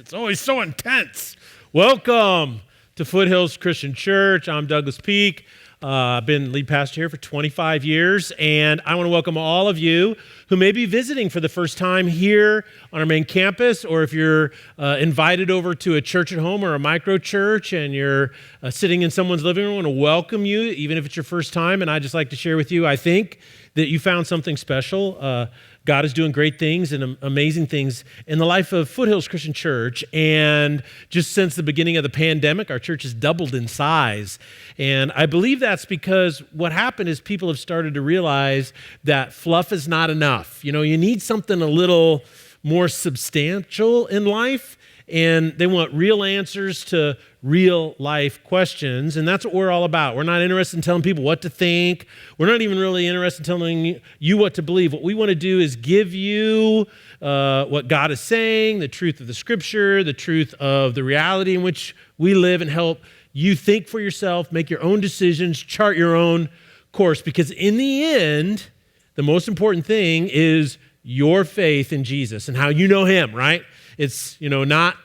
It's always so intense. Welcome to Foothills Christian Church. I'm Douglas Peake. I've been lead pastor here for 25 years, and I want to welcome all of you who may be visiting for the first time here on our main campus, or if you're invited over to a church at home or a micro church and you're sitting in someone's living room. I want to welcome you, even if it's your first time, and I'd just like to share with you, I think that you found something special. God is doing great things and amazing things in the life of Foothills Christian Church. And just since the beginning of the pandemic, our church has doubled in size. And I believe that's because what happened is people have started to realize that fluff is not enough. You know, you need something a little more substantial in life. And they want real answers to real life questions. And that's what we're all about. We're not interested in telling people what to think. We're not even really interested in telling you what to believe. What we want to do is give you what God is saying, the truth of the Scripture, the truth of the reality in which we live, and help you think for yourself, make your own decisions, chart your own course. Because in the end, the most important thing is your faith in Jesus and how you know Him, right? It's, not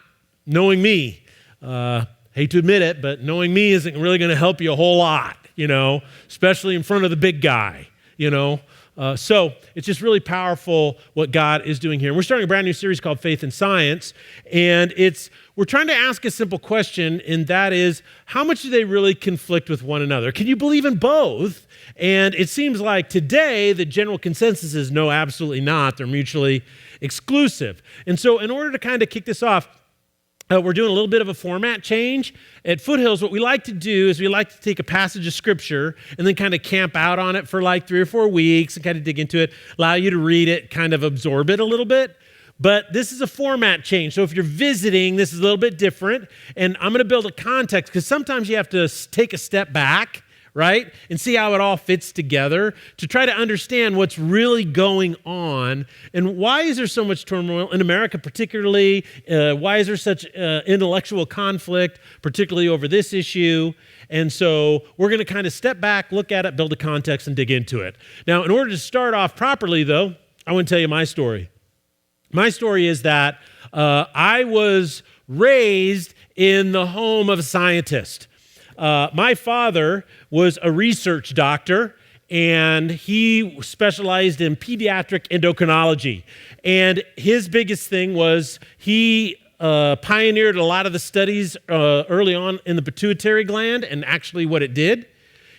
knowing me. Hate to admit it, but knowing me isn't really going to help you a whole lot, especially in front of the big guy, So it's just really powerful what God is doing here. And we're starting a brand new series called Faith and Science, and we're trying to ask a simple question, and that is, how much do they really conflict with one another? Can you believe in both? And it seems like today the general consensus is no, absolutely not. They're mutually exclusive. And so in order to kind of kick this off, we're doing a little bit of a format change. At Foothills, what we like to do is we like to take a passage of Scripture and then kind of camp out on it for like 3 or 4 weeks and kind of dig into it, allow you to read it, kind of absorb it a little bit. But this is a format change. So if you're visiting, this is a little bit different. And I'm going to build a context because sometimes you have to take a step back, right, and see how it all fits together to try to understand what's really going on and why is there so much turmoil in America particularly, why is there such intellectual conflict, particularly over this issue. And so we're going to kind of step back, look at it, build a context, and dig into it. Now, in order to start off properly, though, I want to tell you my story. My story is that I was raised in the home of a scientist. My father was a research doctor, and he specialized in pediatric endocrinology. And his biggest thing was he pioneered a lot of the studies early on in the pituitary gland and actually what it did.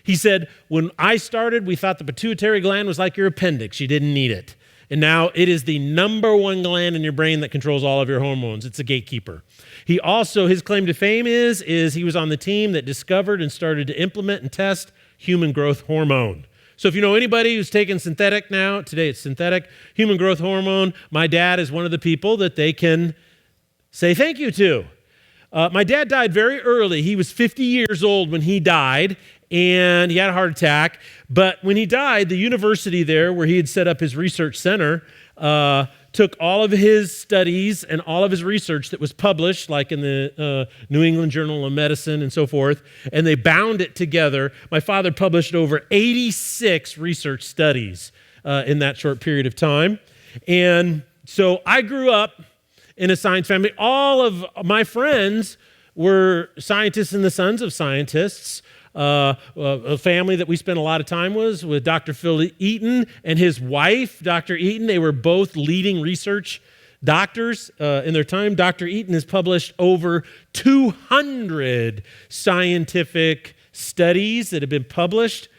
He said, when I started, we thought the pituitary gland was like your appendix. You didn't need it. And now it is the number one gland in your brain that controls all of your hormones. It's a gatekeeper. He also, his claim to fame is he was on the team that discovered and started to implement and test human growth hormone. So if you know anybody who's taken synthetic now, today it's synthetic, human growth hormone, my dad is one of the people that they can say thank you to. My dad died very early. He was 50 years old when he died, and he had a heart attack. But when he died, the university there where he had set up his research center took all of his studies and all of his research that was published, like in the New England Journal of Medicine and so forth, and they bound it together. My father published over 86 research studies in that short period of time. And so I grew up in a science family. All of my friends were scientists and the sons of scientists. A family that we spent a lot of time with Dr. Phil Eaton and his wife, Dr. Eaton. They were both leading research doctors in their time. Dr. Eaton has published over 200 scientific studies that have been published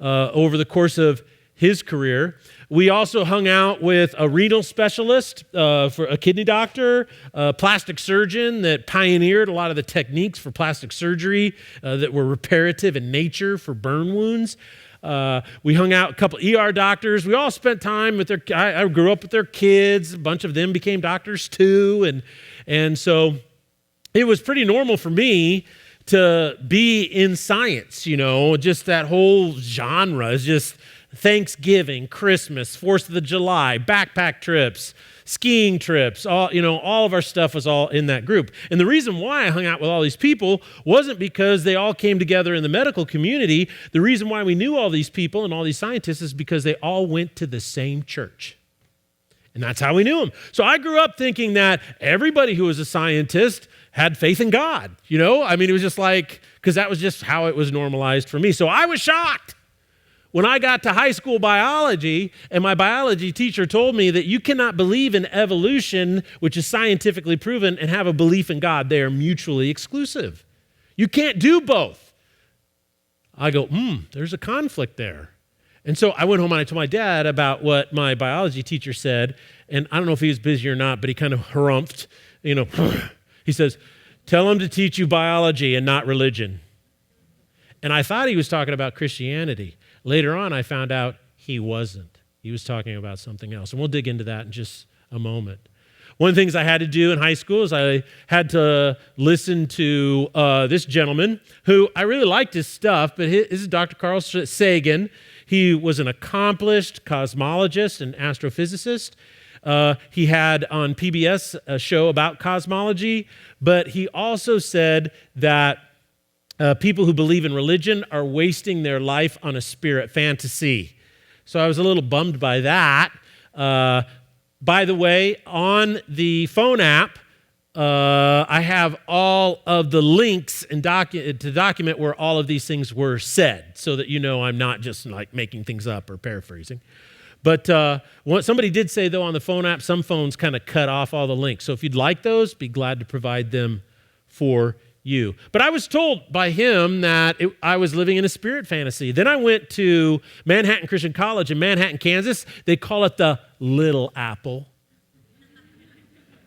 over the course of his career. We also hung out with a renal specialist, for a kidney doctor, a plastic surgeon that pioneered a lot of the techniques for plastic surgery that were reparative in nature for burn wounds. We hung out with a couple ER doctors. We all spent time with I grew up with their kids. A bunch of them became doctors too. And so it was pretty normal for me to be in science, just that whole genre is just Thanksgiving, Christmas, 4th of July, backpack trips, skiing trips, all of our stuff was all in that group. And the reason why I hung out with all these people wasn't because they all came together in the medical community. The reason why we knew all these people and all these scientists is because they all went to the same church. And that's how we knew him. So I grew up thinking that everybody who was a scientist had faith in God. It was just like, because that was just how it was normalized for me. So I was shocked when I got to high school biology and my biology teacher told me that you cannot believe in evolution, which is scientifically proven, and have a belief in God. They are mutually exclusive. You can't do both. I go, there's a conflict there. And so I went home and I told my dad about what my biology teacher said, and I don't know if he was busy or not, but he kind of harumphed, He says, tell him to teach you biology and not religion. And I thought he was talking about Christianity. Later on, I found out he wasn't. He was talking about something else, and we'll dig into that in just a moment. One of the things I had to do in high school is I had to listen to this gentleman who I really liked his stuff, but this is Dr. Carl Sagan. He was an accomplished cosmologist and astrophysicist. He had on PBS a show about cosmology, but he also said that people who believe in religion are wasting their life on a spirit fantasy. So I was a little bummed by that. By the way, on the phone app, I have all of the links to document where all of these things were said, so that I'm not just like making things up or paraphrasing. But somebody did say, though, on the phone app, some phones kind of cut off all the links. So if you'd like those, be glad to provide them for you. But I was told by him that I was living in a spirit fantasy. Then I went to Manhattan Christian College in Manhattan, Kansas. They call it the Little Apple.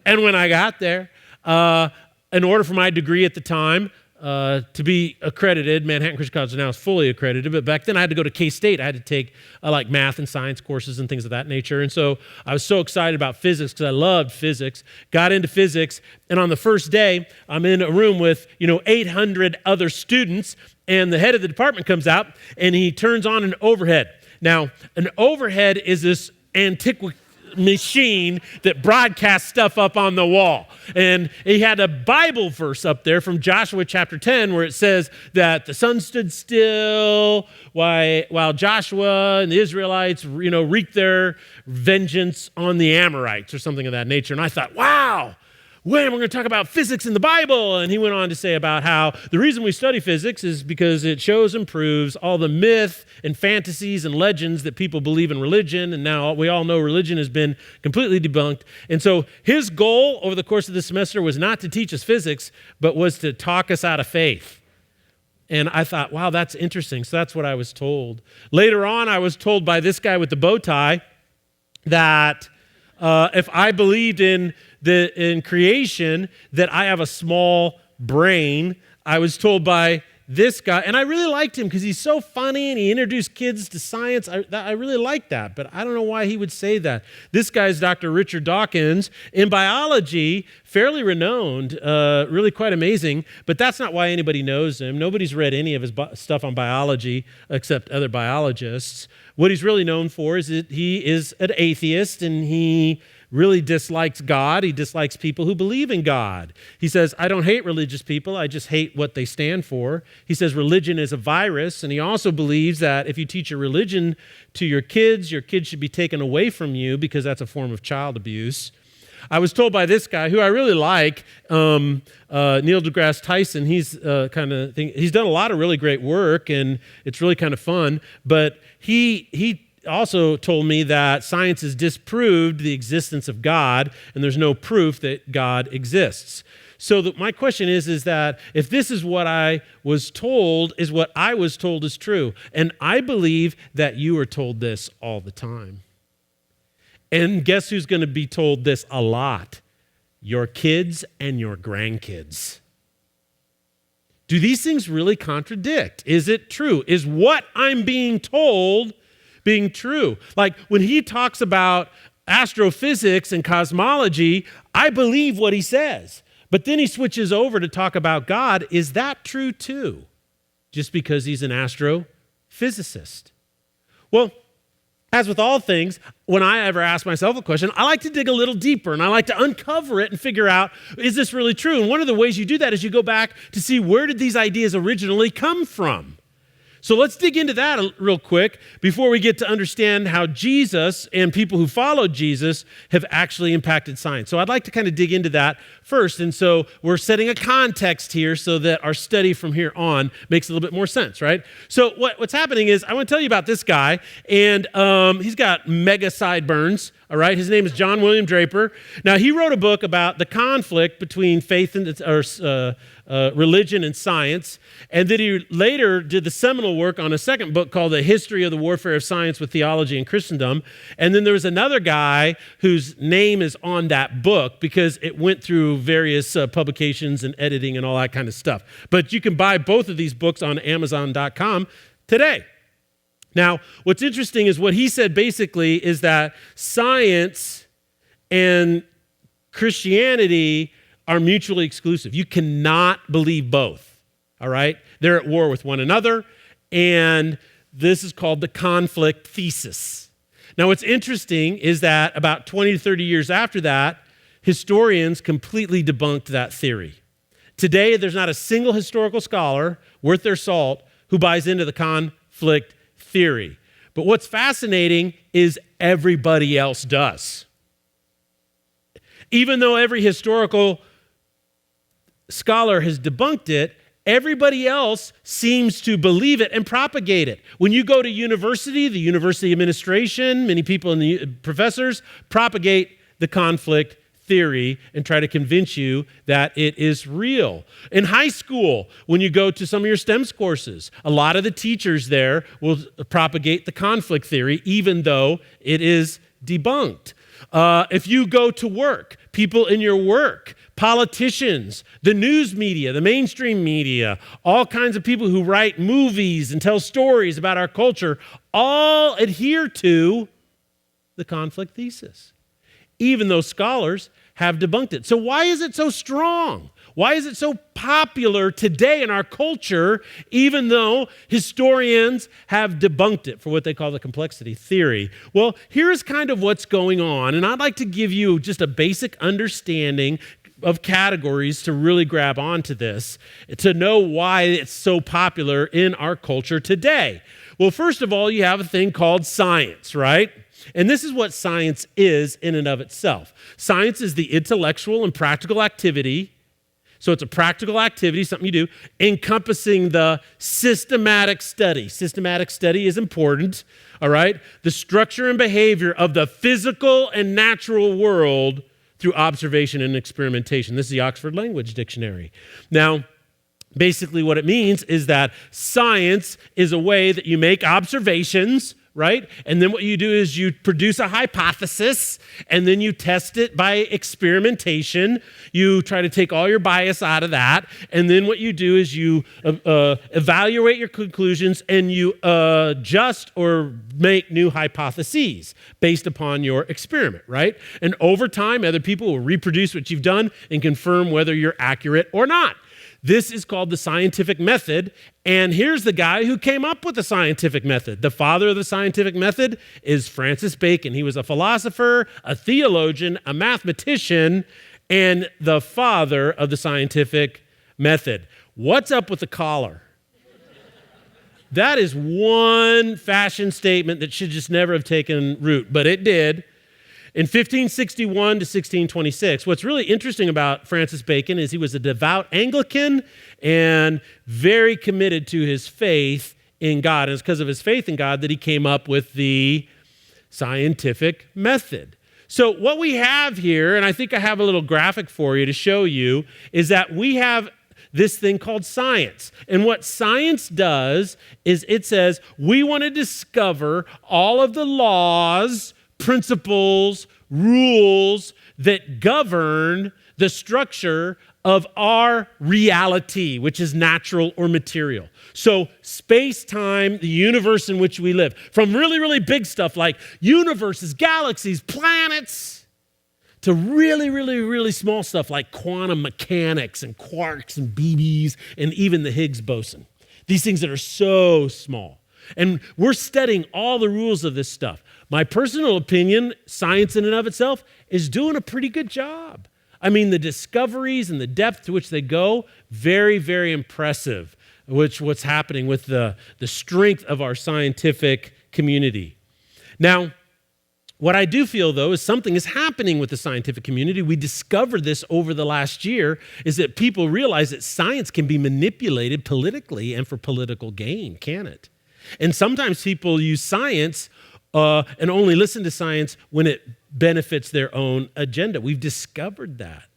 And when I got there, in order for my degree at the time to be accredited, Manhattan Christian College now is fully accredited, but back then I had to go to K-State. I had to take like math and science courses and things of that nature. And so I was so excited about physics because I loved physics, got into physics, and on the first day, I'm in a room with 800 other students, and the head of the department comes out, and he turns on an overhead. Now, an overhead is this antiquity machine that broadcasts stuff up on the wall. And he had a Bible verse up there from Joshua chapter 10 where it says that the sun stood still while Joshua and the Israelites, wreaked their vengeance on the Amorites or something of that nature. And I thought, wow, we're going to talk about physics in the Bible. And he went on to say about how the reason we study physics is because it shows and proves all the myth and fantasies and legends that people believe in religion. And now we all know religion has been completely debunked. And so his goal over the course of the semester was not to teach us physics, but was to talk us out of faith. And I thought, wow, that's interesting. So that's what I was told. Later on, I was told by this guy with the bow tie that if I believed in creation, that I have a small brain. I was told by this guy, and I really liked him because he's so funny and he introduced kids to science. I really liked that, but I don't know why he would say that. This guy is Dr. Richard Dawkins. In biology, fairly renowned, really quite amazing, but that's not why anybody knows him. Nobody's read any of his stuff on biology except other biologists. What he's really known for is that he is an atheist, and he really dislikes God. He dislikes people who believe in God. He says, I don't hate religious people. I just hate what they stand for. He says religion is a virus, and he also believes that if you teach a religion to your kids should be taken away from you because that's a form of child abuse. I was told by this guy, who I really like, Neil deGrasse Tyson. He's he's done a lot of really great work, and it's really kind of fun. But he also told me that science has disproved the existence of God, and there's no proof that God exists. So my question is that if this is what I was told, is what I was told is true. And I believe that you are told this all the time. And guess who's going to be told this a lot? Your kids and your grandkids. Do these things really contradict? Is it true? Is what I'm being told being true? Like when he talks about astrophysics and cosmology, I believe what he says. But then he switches over to talk about God. Is that true too? Just because he's an astrophysicist. Well, as with all things, when I ever ask myself a question, I like to dig a little deeper and I like to uncover it and figure out, is this really true? And one of the ways you do that is you go back to see, where did these ideas originally come from? So let's dig into that real quick before we get to understand how Jesus and people who follow Jesus have actually impacted science. So I'd like to kind of dig into that first. And so we're setting a context here so that our study from here on makes a little bit more sense, right? So what's happening is I want to tell you about this guy, and he's got mega sideburns, all right? His name is John William Draper. Now, he wrote a book about the conflict between faith and religion and science, and then he later did the seminal work on a second book called The History of the Warfare of Science with Theology and Christendom. And then there was another guy whose name is on that book because it went through various publications and editing and all that kind of stuff. But you can buy both of these books on Amazon.com today. Now, what's interesting is what he said basically is that science and Christianity are mutually exclusive. You cannot believe both, all right? They're at war with one another, and this is called the conflict thesis. Now, what's interesting is that about 20 to 30 years after that, historians completely debunked that theory. Today, there's not a single historical scholar worth their salt who buys into the conflict theory. But what's fascinating is everybody else does. Even though every historical scholar has debunked it, everybody else seems to believe it and propagate it. When you go to university, the university administration, many people and the professors propagate the conflict theory and try to convince you that it is real. In high school, when you go to some of your STEM courses, a lot of the teachers there will propagate the conflict theory, even though it is debunked. If you go to work, people in your work, politicians, the news media, the mainstream media, all kinds of people who write movies and tell stories about our culture, all adhere to the conflict thesis, even though scholars have debunked it. So why is it so strong? Why is it so popular today in our culture, even though historians have debunked it for what they call the complexity theory? Well, here's kind of what's going on, and I'd like to give you just a basic understanding of categories to really grab onto this, to know why it's so popular in our culture today. Well, first of all, you have a thing called science, right? And this is what science is in and of itself. Science is the intellectual and practical activity. So it's a practical activity, something you do, encompassing the systematic study. Systematic study is important, all right? The structure and behavior of the physical and natural world through observation and experimentation. This is the Oxford Language Dictionary. Now, basically what it means is that science is a way that you make observations, right? And then what you do is you produce a hypothesis, and then you test it by experimentation. You try to take all your bias out of that, and then what you do is you evaluate your conclusions, and you adjust or make new hypotheses based upon your experiment, right? And over time, other people will reproduce what you've done and confirm whether you're accurate or not. This is called the scientific method, and here's the guy who came up with the scientific method. The father of the scientific method is Francis Bacon. He was a philosopher, a theologian, a mathematician, and the father of the scientific method. What's up with the collar? That is one fashion statement that should just never have taken root, but it did. In 1561 to 1626, what's really interesting about Francis Bacon is he was a devout Anglican and very committed to his faith in God. And it's because of his faith in God that he came up with the scientific method. So what we have here, and I think I have a little graphic for you to show you, is that we have this thing called science. And what science does is it says, we want to discover all of the laws, principles, rules that govern the structure of our reality, which is natural or material. So space-time, the universe in which we live, from really, really big stuff like universes, galaxies, planets, to really, really, really small stuff like quantum mechanics and quarks and BBs and even the Higgs boson. These things that are so small. And we're studying all the rules of this stuff. My personal opinion, science in and of itself, is doing a pretty good job. I mean, the discoveries and the depth to which they go, very, very impressive. what's happening with the strength of our scientific community. Now, what I do feel, though, is something is happening with the scientific community. We discovered this over the last year, is that people realize that science can be manipulated politically and for political gain, can it? And sometimes people use science and only listen to science when it benefits their own agenda. We've discovered that.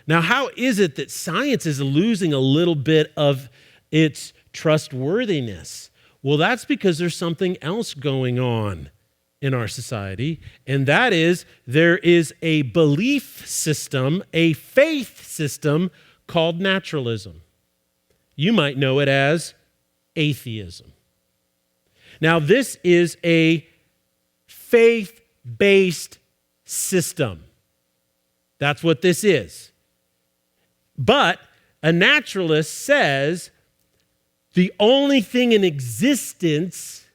Now, how is it that science is losing a little bit of its trustworthiness? Well, that's because there's something else going on in our society, and that is there is a belief system, a faith system called naturalism. You might know it as atheism. Now, this is a faith-based system. That's what this is. But a naturalist says the only thing in existence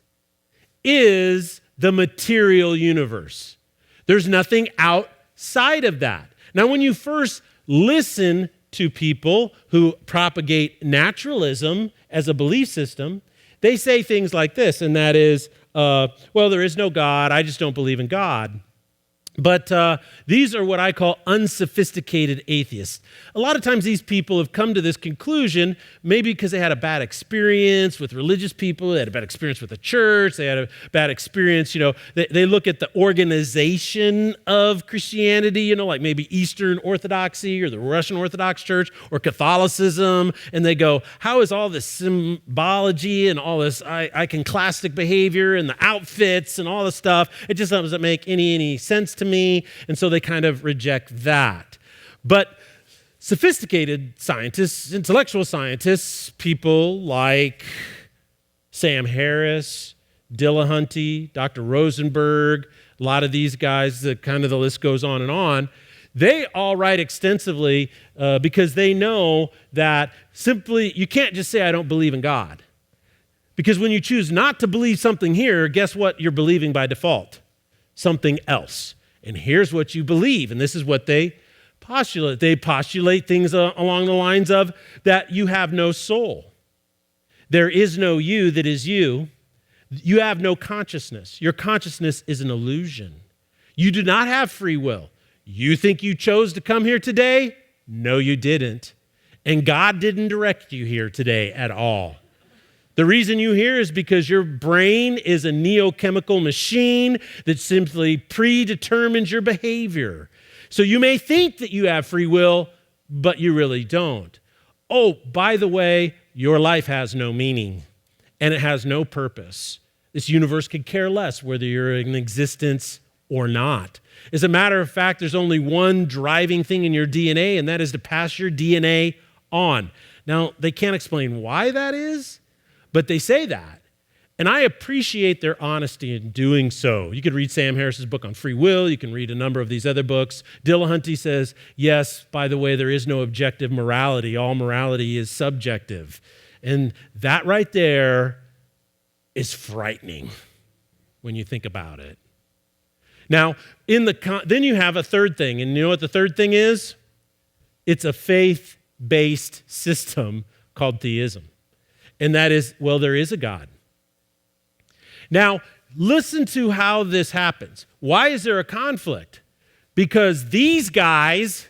is the material universe. There's nothing outside of that. Now, when you first listen to people who propagate naturalism as a belief system, they say things like this, and that is, well, there is no God, I just don't believe in God. But these are what I call unsophisticated atheists. A lot of times these people have come to this conclusion, maybe because they had a bad experience with religious people, they had a bad experience with the church, they had a bad experience, they look at the organization of Christianity, like maybe Eastern Orthodoxy or the Russian Orthodox Church or Catholicism, and they go, how is all this symbology and all this iconoclastic behavior and the outfits and all this stuff, it just doesn't make any sense to me, and so they kind of reject that. But sophisticated scientists, intellectual scientists, people like Sam Harris, Dillahunty, Dr. Rosenberg, a lot of these guys, the list goes on, they all write extensively because they know that simply, you can't just say, I don't believe in God. Because when you choose not to believe something here, guess what you're believing by default? Something else. And here's what you believe, and this is what they postulate. They postulate things along the lines of that you have no soul. There is no you that is you. You have no consciousness. Your consciousness is an illusion. You do not have free will. You think you chose to come here today? No, you didn't. And God didn't direct you here today at all. The reason you're here is because your brain is a neochemical machine that simply predetermines your behavior. So you may think that you have free will, but you really don't. Oh, by the way, your life has no meaning and it has no purpose. This universe could care less whether you're in existence or not. As a matter of fact, there's only one driving thing in your DNA, and that is to pass your DNA on. Now, they can't explain why that is, but they say that, and I appreciate their honesty in doing so. You could read Sam Harris's book on free will. You can read a number of these other books. Dillahunty says, yes, by the way, there is no objective morality. All morality is subjective. And that right there is frightening when you think about it. Now, then you have a third thing, and you know what the third thing is? It's a faith-based system called theism. And that is, well, there is a God. Now, listen to how this happens. Why is there a conflict? Because these guys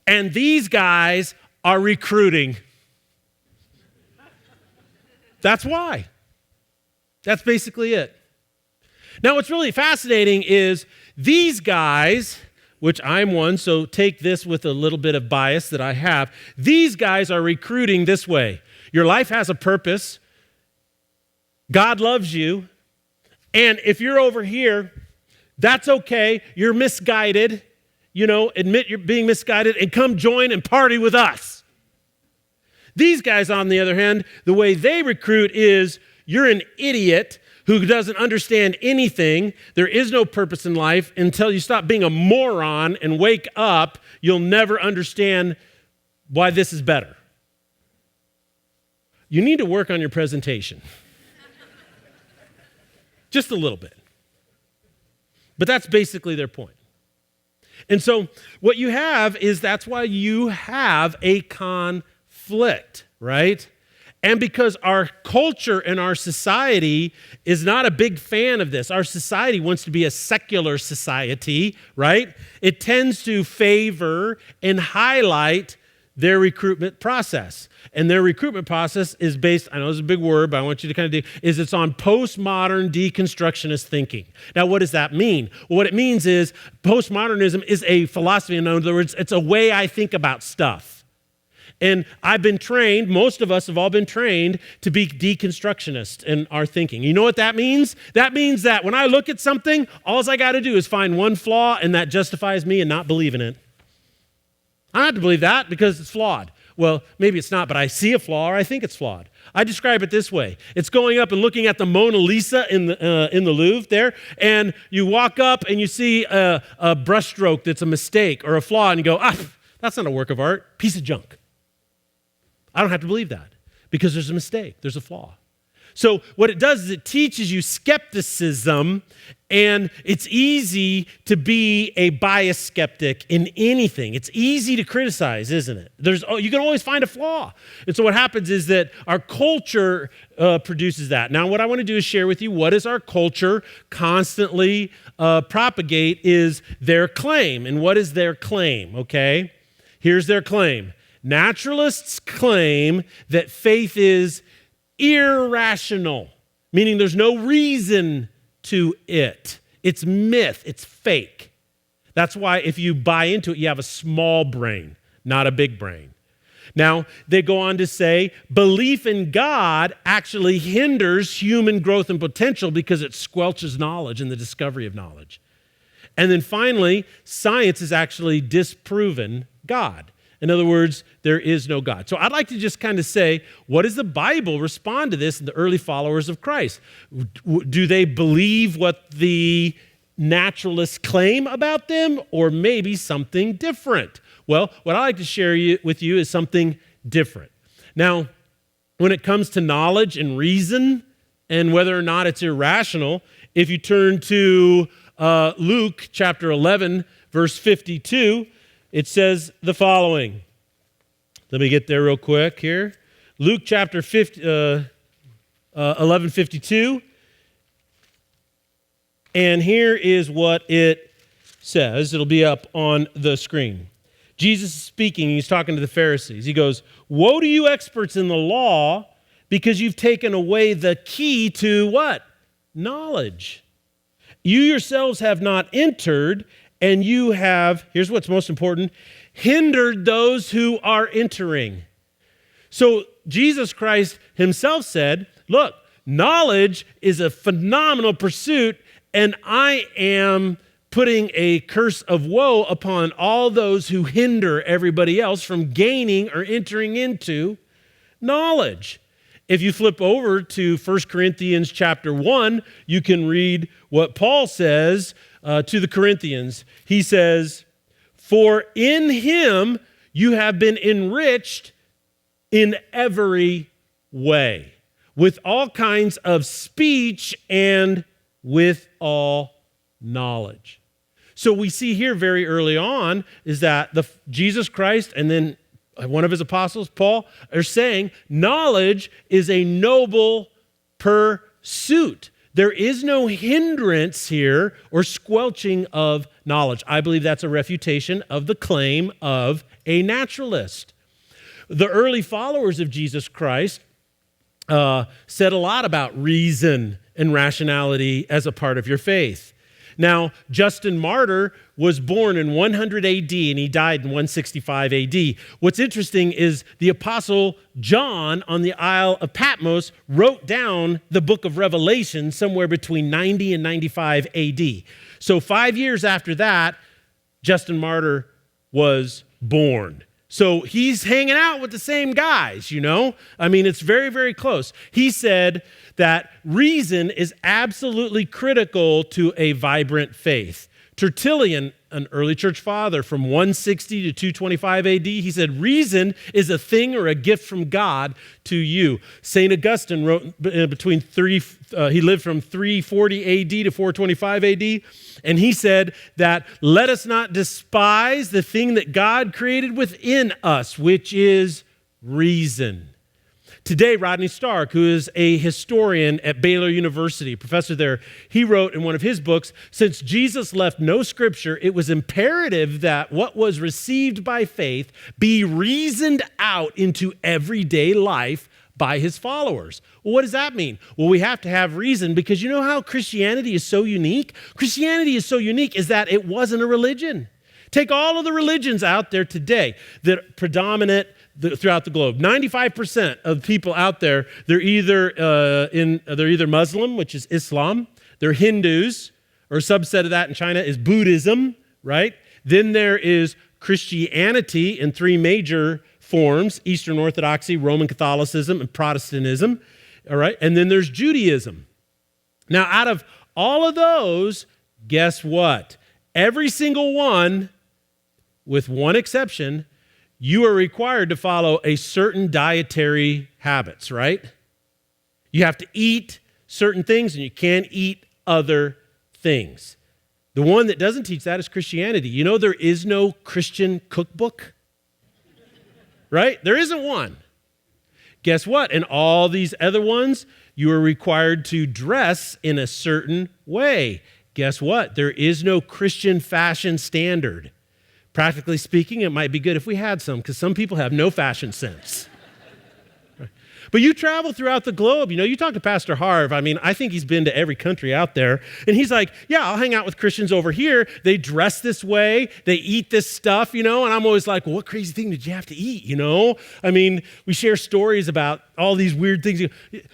and these guys are recruiting. That's why. That's basically it. Now, what's really fascinating is these guys, which I'm one, so take this with a little bit of bias that I have, these guys are recruiting this way. Your life has a purpose. God loves you. And if you're over here, that's okay. You're misguided. Admit you're being misguided and come join and party with us. These guys, on the other hand, the way they recruit is you're an idiot who doesn't understand anything. There is no purpose in life. Until you stop being a moron and wake up, you'll never understand why this is better. You need to work on your presentation. Just a little bit. But that's basically their point. And so what you have is that's why you have a conflict, right? And because our culture and our society is not a big fan of this, our society wants to be a secular society, right? It tends to favor and highlight their recruitment process. And their recruitment process is based, I know it's a big word, but I want you to kind of do, is it's on postmodern deconstructionist thinking. Now, what does that mean? Well, what it means is postmodernism is a philosophy. In other words, it's a way I think about stuff. And I've been trained, most of us have all been trained to be deconstructionist in our thinking. You know what that means? That means that when I look at something, all I got to do is find one flaw, and that justifies me and not believing it. I don't have to believe that because it's flawed. Well, maybe it's not, but I see a flaw or I think it's flawed. I describe it this way. It's going up and looking at the Mona Lisa in the Louvre there, and you walk up and you see a brushstroke that's a mistake or a flaw, and you go, that's not a work of art, piece of junk. I don't have to believe that because there's a mistake, there's a flaw. So what it does is it teaches you skepticism, and it's easy to be a biased skeptic in anything. It's easy to criticize, isn't it? You can always find a flaw. And so what happens is that our culture produces that. Now, what I want to do is share with you what does our culture constantly propagate is their claim. And what is their claim, okay? Here's their claim. Naturalists claim that faith is irrational, meaning there's no reason to it. It's myth, it's fake. That's why if you buy into it, you have a small brain, not a big brain. Now, they go on to say, belief in God actually hinders human growth and potential because it squelches knowledge and the discovery of knowledge. And then finally, science has actually disproven God. In other words, there is no God. So I'd like to just kind of say, what does the Bible respond to this in the early followers of Christ? Do they believe what the naturalists claim about them, or maybe something different? Well, what I'd like to share with you is something different. Now, when it comes to knowledge and reason and whether or not it's irrational, if you turn to Luke chapter 11, verse 52, it says the following. Let me get there real quick here. Luke chapter 11:52. And here is what it says. It'll be up on the screen. Jesus is speaking. He's talking to the Pharisees. He goes, "Woe to you experts in the law, because you've taken away the key to what? Knowledge. You yourselves have not entered, and you have," here's what's most important, "hindered those who are entering." So Jesus Christ himself said, look, knowledge is a phenomenal pursuit, and I am putting a curse of woe upon all those who hinder everybody else from gaining or entering into knowledge. If you flip over to 1 Corinthians chapter 1, you can read what Paul says to the Corinthians. He says, "For in him you have been enriched in every way, with all kinds of speech and with all knowledge." So we see here very early on is that Jesus Christ and then one of his apostles, Paul, are saying knowledge is a noble pursuit. There is no hindrance here or squelching of knowledge. I believe that's a refutation of the claim of a naturalist. The early followers of Jesus Christ said a lot about reason and rationality as a part of your faith. Now, Justin Martyr was born in 100 AD and he died in 165 AD. What's interesting is the Apostle John on the Isle of Patmos wrote down the book of Revelation somewhere between 90 and 95 AD. So 5 years after that, Justin Martyr was born. So he's hanging out with the same guys, you know? I mean, it's very, very close. He said that reason is absolutely critical to a vibrant faith. Tertullian, an early church father from 160 to 225 AD, he said, reason is a thing or a gift from God to you. St. Augustine wrote he lived from 340 AD to 425 AD, and he said that let us not despise the thing that God created within us, which is reason. Today, Rodney Stark, who is a historian at Baylor University, professor there, he wrote in one of his books, since Jesus left no scripture, it was imperative that what was received by faith be reasoned out into everyday life by his followers. Well, what does that mean? Well, we have to have reason because you know how Christianity is so unique? Christianity is so unique is that it wasn't a religion. Take all of the religions out there today that predominate throughout the globe. 95% of people out there, they're either Muslim, which is Islam, they're Hindus, or a subset of that in China is Buddhism, right? Then there is Christianity in three major forms: Eastern Orthodoxy, Roman Catholicism, and Protestantism, all right? And then there's Judaism. Now, out of all of those, guess what? Every single one, with one exception, you are required to follow a certain dietary habits, right? You have to eat certain things and you can't eat other things. The one that doesn't teach that is Christianity. You know there is no Christian cookbook, right? There isn't one. Guess what? In all these other ones, you are required to dress in a certain way. Guess what? There is no Christian fashion standard. Practically speaking, it might be good if we had some, because some people have no fashion sense. But you travel throughout the globe. You know, you talk to Pastor Harv. I mean, I think he's been to every country out there. And he's like, yeah, I'll hang out with Christians over here. They dress this way. They eat this stuff, you know. And I'm always like, well, what crazy thing did you have to eat, you know? I mean, we share stories about all these weird things.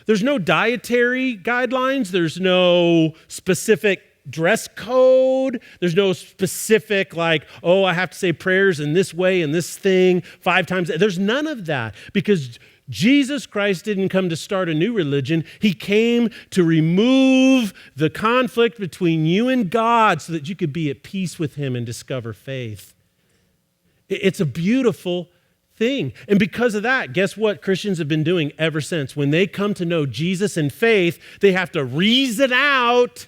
There's no dietary guidelines. There's no specific dress code. There's no specific like, oh, I have to say prayers in this way and this thing 5 times. There's none of that because Jesus Christ didn't come to start a new religion. He came to remove the conflict between you and God so that you could be at peace with him and discover faith. It's a beautiful thing. And because of that, guess what Christians have been doing ever since? When they come to know Jesus in faith, they have to reason out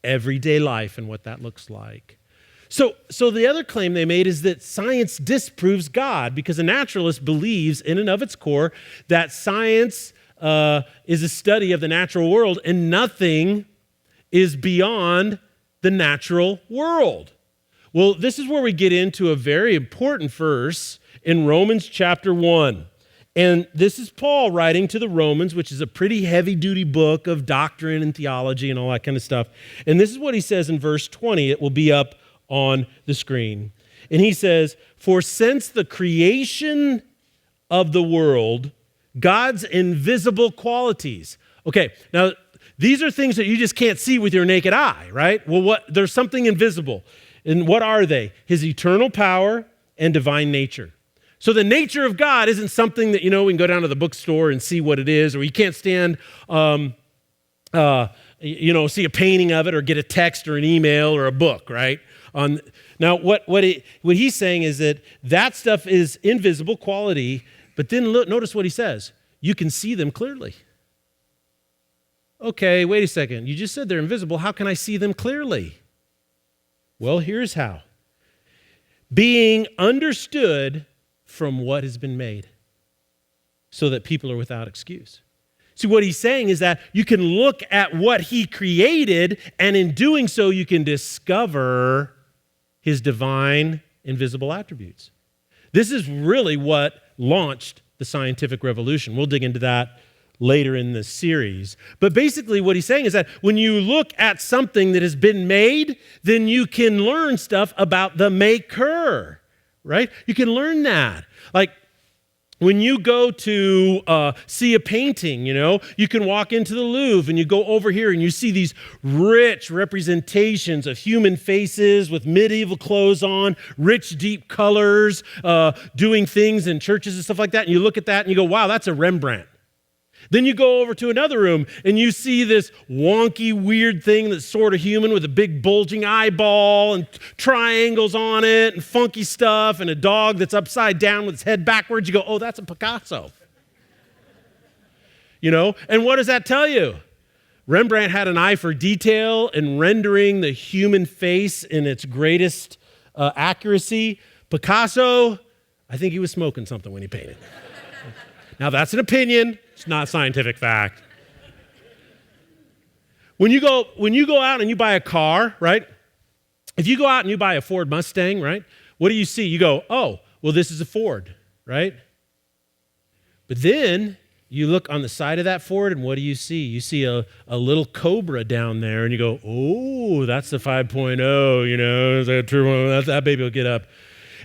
everyday life and what that looks like. So the other claim they made is that science disproves God because a naturalist believes in and of its core that science is a study of the natural world and nothing is beyond the natural world. Well, this is where we get into a very important verse in Romans chapter 1. And this is Paul writing to the Romans, which is a pretty heavy-duty book of doctrine and theology and all that kind of stuff. And this is what he says in verse 20. It will be up on the screen. And he says, "For since the creation of the world, God's invisible qualities." Okay, now these are things that you just can't see with your naked eye, right? Well, there's something invisible. And what are they? His eternal power and divine nature. So the nature of God isn't something that, you know, we can go down to the bookstore and see what it is, or you can't stand, see a painting of it or get a text or an email or a book, right? Now, what he's saying is that stuff is invisible quality, but then notice what he says. You can see them clearly. Okay, wait a second. You just said they're invisible. How can I see them clearly? Well, here's how. Being understood from what has been made, so that people are without excuse. See, what he's saying is that you can look at what he created, and in doing so, you can discover his divine, invisible attributes. This is really what launched the scientific revolution. We'll dig into that later in this series. But basically what he's saying is that when you look at something that has been made, then you can learn stuff about the maker. Right? You can learn that. Like when you go to see a painting, you know, you can walk into the Louvre and you go over here and you see these rich representations of human faces with medieval clothes on, rich, deep colors, doing things in churches and stuff like that. And you look at that and you go, wow, that's a Rembrandt. Then you go over to another room and you see this wonky, weird thing that's sort of human with a big bulging eyeball and triangles on it and funky stuff and a dog that's upside down with its head backwards. You go, oh, that's a Picasso. You know, and what does that tell you? Rembrandt had an eye for detail and rendering the human face in its greatest accuracy. Picasso, I think he was smoking something when he painted. Now, that's an opinion. It's not scientific fact. When you go out and you buy a car, right? If you go out and you buy a Ford Mustang, right? What do you see? You go, oh, well, this is a Ford, right? But then you look on the side of that Ford, and what do you see? You see a little Cobra down there, and you go, oh, that's the 5.0, you know, that baby will get up.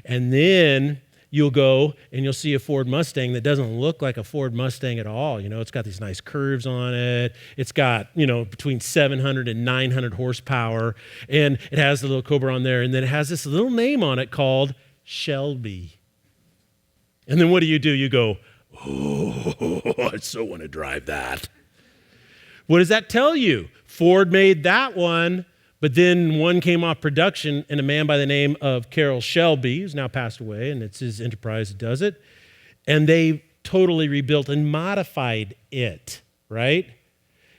And then you'll go and you'll see a Ford Mustang that doesn't look like a Ford Mustang at all. You know, it's got these nice curves on it. It's got, you know, between 700 and 900 horsepower, and it has the little Cobra on there, and then it has this little name on it called Shelby. And then what do? You go, oh, I so want to drive that. What does that tell you? Ford made that one, but then one came off production, and a man by the name of Carroll Shelby, who's now passed away, and it's his enterprise that does it, and they totally rebuilt and modified it, right?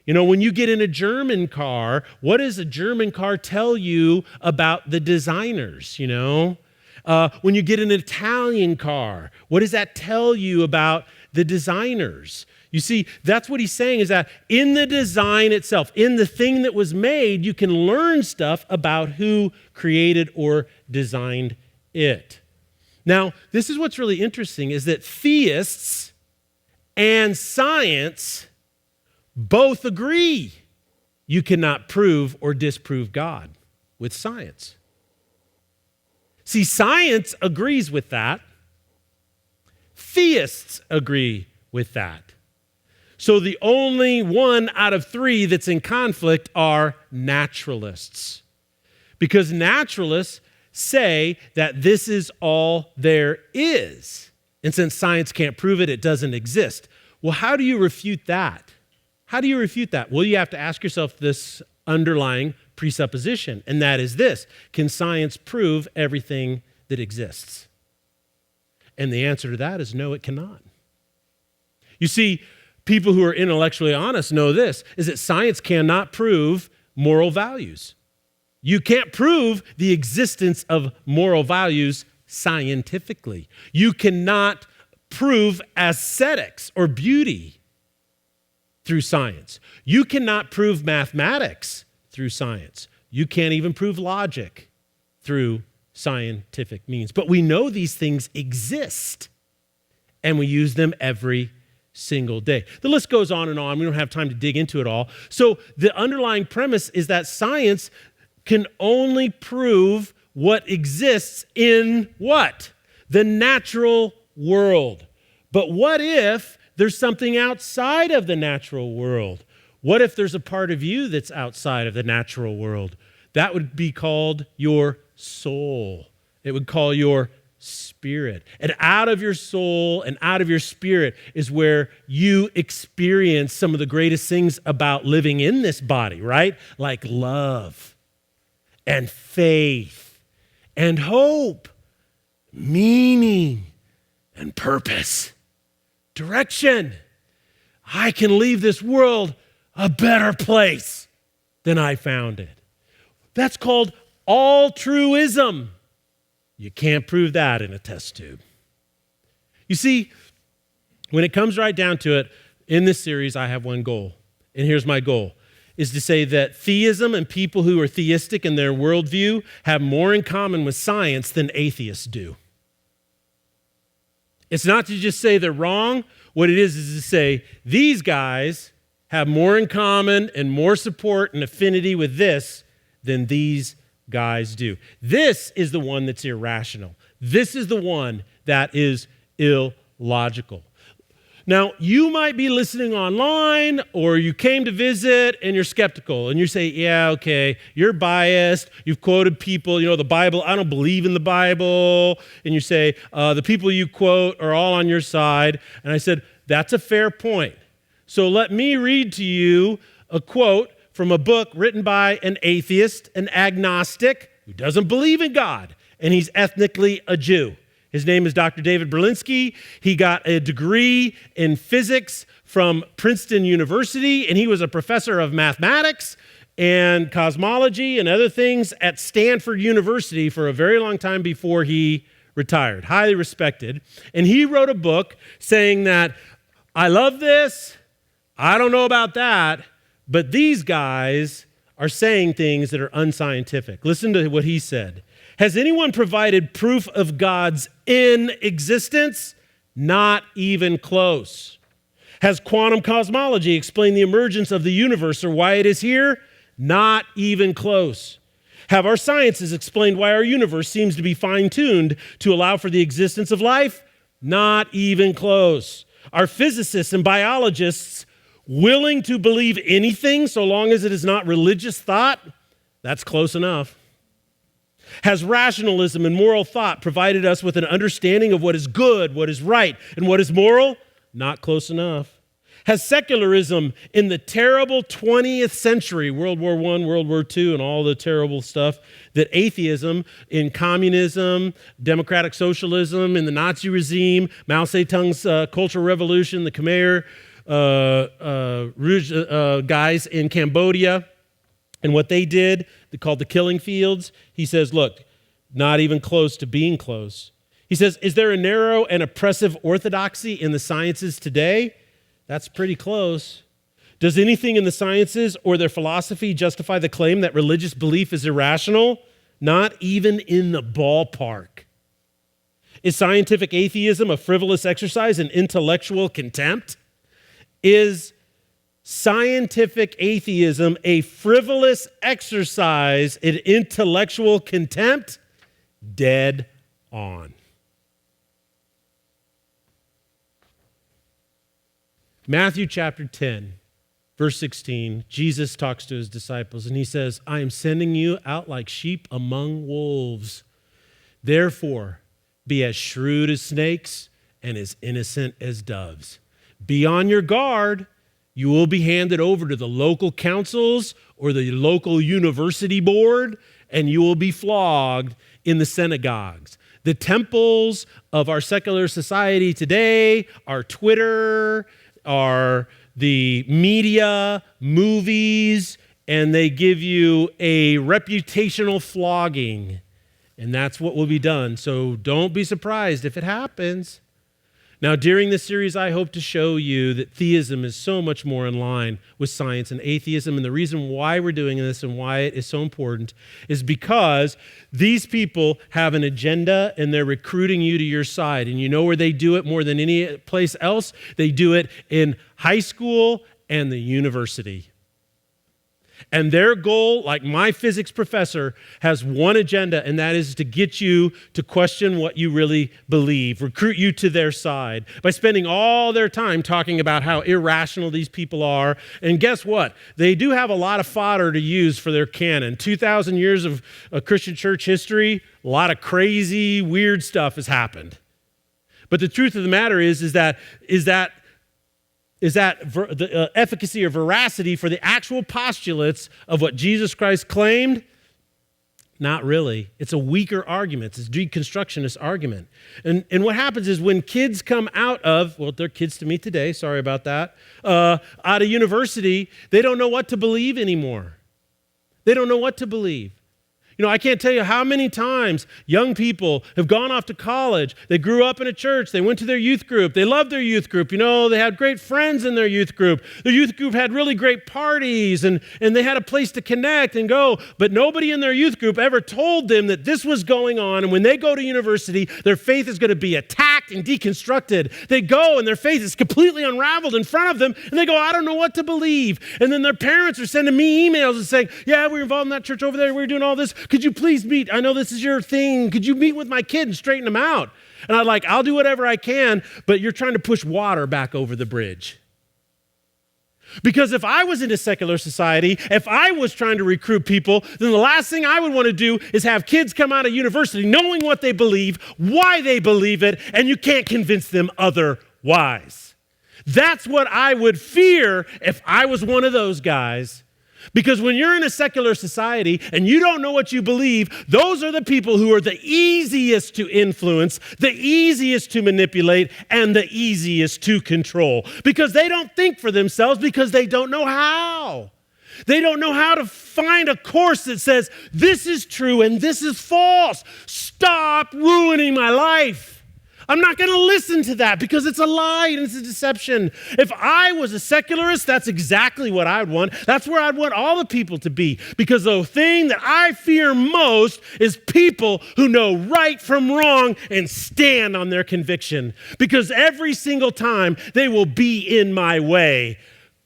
You know, when you get in a German car, what does a German car tell you about the designers, you know? When you get an Italian car, what does that tell you about the designers? You see, that's what he's saying, is that in the design itself, in the thing that was made, you can learn stuff about who created or designed it. Now, this is what's really interesting, is that theists and science both agree you cannot prove or disprove God with science. See, science agrees with that. Theists agree with that. So the only one out of three that's in conflict are naturalists. Because naturalists say that this is all there is. And since science can't prove it, it doesn't exist. Well, how do you refute that? How do you refute that? Well, you have to ask yourself this underlying presupposition, and that is this: can science prove everything that exists? And the answer to that is no, it cannot. You see, people who are intellectually honest know this, is that science cannot prove moral values. You can't prove the existence of moral values scientifically. You cannot prove aesthetics or beauty through science. You cannot prove mathematics through science. You can't even prove logic through scientific means. But we know these things exist, and we use them every single day. The list goes on and on. We don't have time to dig into it all. So the underlying premise is that science can only prove what exists in what? The natural world. But what if there's something outside of the natural world? What if there's a part of you that's outside of the natural world? That would be called your soul. It would call your spirit. And out of your soul and out of your spirit is where you experience some of the greatest things about living in this body, right? Like love and faith and hope, meaning and purpose, direction. I can leave this world a better place than I found it. That's called altruism. You can't prove that in a test tube. You see, when it comes right down to it, in this series, I have one goal. And here's my goal, is to say that theism and people who are theistic in their worldview have more in common with science than atheists do. It's not to just say they're wrong. What it is to say these guys have more in common and more support and affinity with this than these guys do. This is the one that's irrational. This is the one that is illogical. Now, you might be listening online, or you came to visit and you're skeptical and you say, yeah, okay, you're biased. You've quoted people, the Bible, I don't believe in the Bible. And you say, the people you quote are all on your side. And I said, that's a fair point. So let me read to you a quote from a book written by an atheist, an agnostic, who doesn't believe in God, and he's ethnically a Jew. His name is Dr. David Berlinski. He got a degree in physics from Princeton University, and he was a professor of mathematics and cosmology and other things at Stanford University for a very long time before he retired. Highly respected. And he wrote a book saying that I love this. I don't know about that. But these guys are saying things that are unscientific. Listen to what he said. Has anyone provided proof of God's inexistence? Not even close. Has quantum cosmology explained the emergence of the universe or why it is here? Not even close. Have our sciences explained why our universe seems to be fine-tuned to allow for the existence of life? Not even close. Are physicists and biologists willing to believe anything so long as it is not religious thought? That's close enough. Has rationalism and moral thought provided us with an understanding of what is good, what is right, and what is moral? Not close enough. Has secularism in the terrible 20th century, World War I, World War II, and all the terrible stuff, that atheism in communism, democratic socialism, in the Nazi regime, Mao Zedong's Cultural Revolution, the Khmer Rouge guys in Cambodia, and what they did, they called the killing fields. He says, look, not even close to being close. He says, is there a narrow and oppressive orthodoxy in the sciences today? That's pretty close. Does anything in the sciences or their philosophy justify the claim that religious belief is irrational? Not even in the ballpark. Is scientific atheism a frivolous exercise in intellectual contempt? Is scientific atheism a frivolous exercise in intellectual contempt? Dead on. Matthew chapter 10, verse 16, Jesus talks to his disciples and he says, I am sending you out like sheep among wolves. Therefore, be as shrewd as snakes and as innocent as doves. Be on your guard. You will be handed over to the local councils or the local university board, and you will be flogged in the synagogues. The temples of our secular society today are Twitter, are the media, movies, and they give you a reputational flogging, and that's what will be done. So don't be surprised if it happens. Now, during this series, I hope to show you that theism is so much more in line with science and atheism. And the reason why we're doing this and why it is so important is because these people have an agenda and they're recruiting you to your side. And you know where they do it more than any place else? They do it in high school and the university. And their goal, like my physics professor, has one agenda, and that is to get you to question what you really believe, recruit you to their side by spending all their time talking about how irrational these people are. And guess what? They do have a lot of fodder to use for their canon. 2,000 years of Christian church history, a lot of crazy, weird stuff has happened. But the truth of the matter is that the efficacy or veracity for the actual postulates of what Jesus Christ claimed? Not really. It's a weaker argument. It's a deconstructionist argument. And what happens is when kids come out of, well, they're kids to me today, sorry about that, out of university, they don't know what to believe anymore. They don't know what to believe. You know, I can't tell you how many times young people have gone off to college. They grew up in a church. They went to their youth group. They loved their youth group. You know, they had great friends in their youth group. The youth group had really great parties, and they had a place to connect and go. But nobody in their youth group ever told them that this was going on. And when they go to university, their faith is going to be attacked and deconstructed. They go, and their faith is completely unraveled in front of them. And they go, I don't know what to believe. And then their parents are sending me emails and saying, yeah, we were involved in that church over there. We were doing all this. Could you please meet? I know this is your thing. Could you meet with my kid and straighten him out? And I'll do whatever I can, but you're trying to push water back over the bridge. Because if I was in a secular society, if I was trying to recruit people, then the last thing I would want to do is have kids come out of university knowing what they believe, why they believe it, and you can't convince them otherwise. That's what I would fear if I was one of those guys. Because when you're in a secular society and you don't know what you believe, those are the people who are the easiest to influence, the easiest to manipulate, and the easiest to control. Because they don't think for themselves because they don't know how. They don't know how to find a course that says, this is true and this is false. Stop ruining my life. I'm not going to listen to that because it's a lie and it's a deception. If I was a secularist, that's exactly what I would want. That's where I'd want all the people to be, because the thing that I fear most is people who know right from wrong and stand on their conviction, because every single time they will be in my way.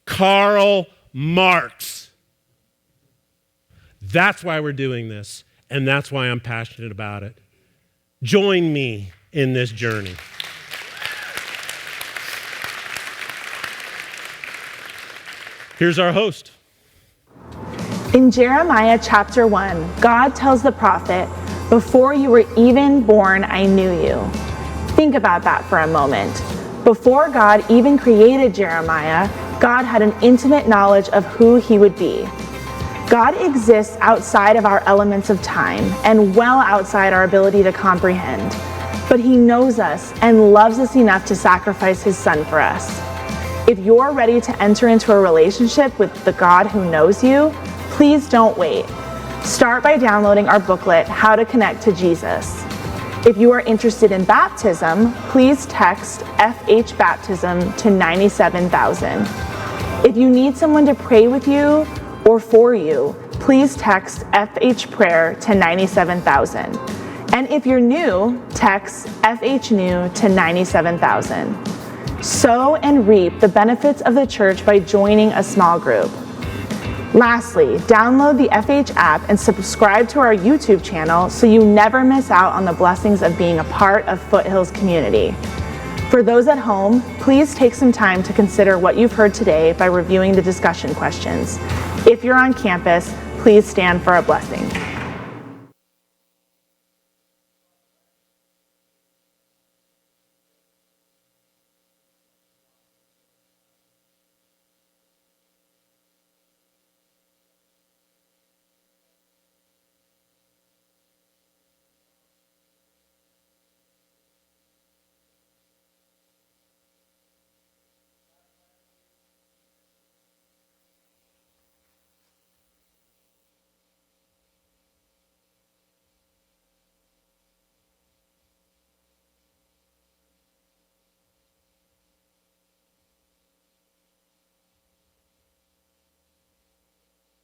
Karl Marx. That's why we're doing this, and that's why I'm passionate about it. Join me in this journey. Here's our host. In Jeremiah chapter 1, God tells the prophet, "Before you were even born, I knew you." Think about that for a moment. Before God even created Jeremiah, God had an intimate knowledge of who he would be. God exists outside of our elements of time and well outside our ability to comprehend. But he knows us and loves us enough to sacrifice his son for us. If you're ready to enter into a relationship with the God who knows you, please don't wait. Start by downloading our booklet, How to Connect to Jesus. If you are interested in baptism, please text FH Baptism to 97,000. If you need someone to pray with you or for you, please text FH Prayer to 97,000. And if you're new, text FH New to 97,000. Sow and reap the benefits of the church by joining a small group. Lastly, download the FH app and subscribe to our YouTube channel so you never miss out on the blessings of being a part of Foothills community. For those at home, please take some time to consider what you've heard today by reviewing the discussion questions. If you're on campus, please stand for a blessing.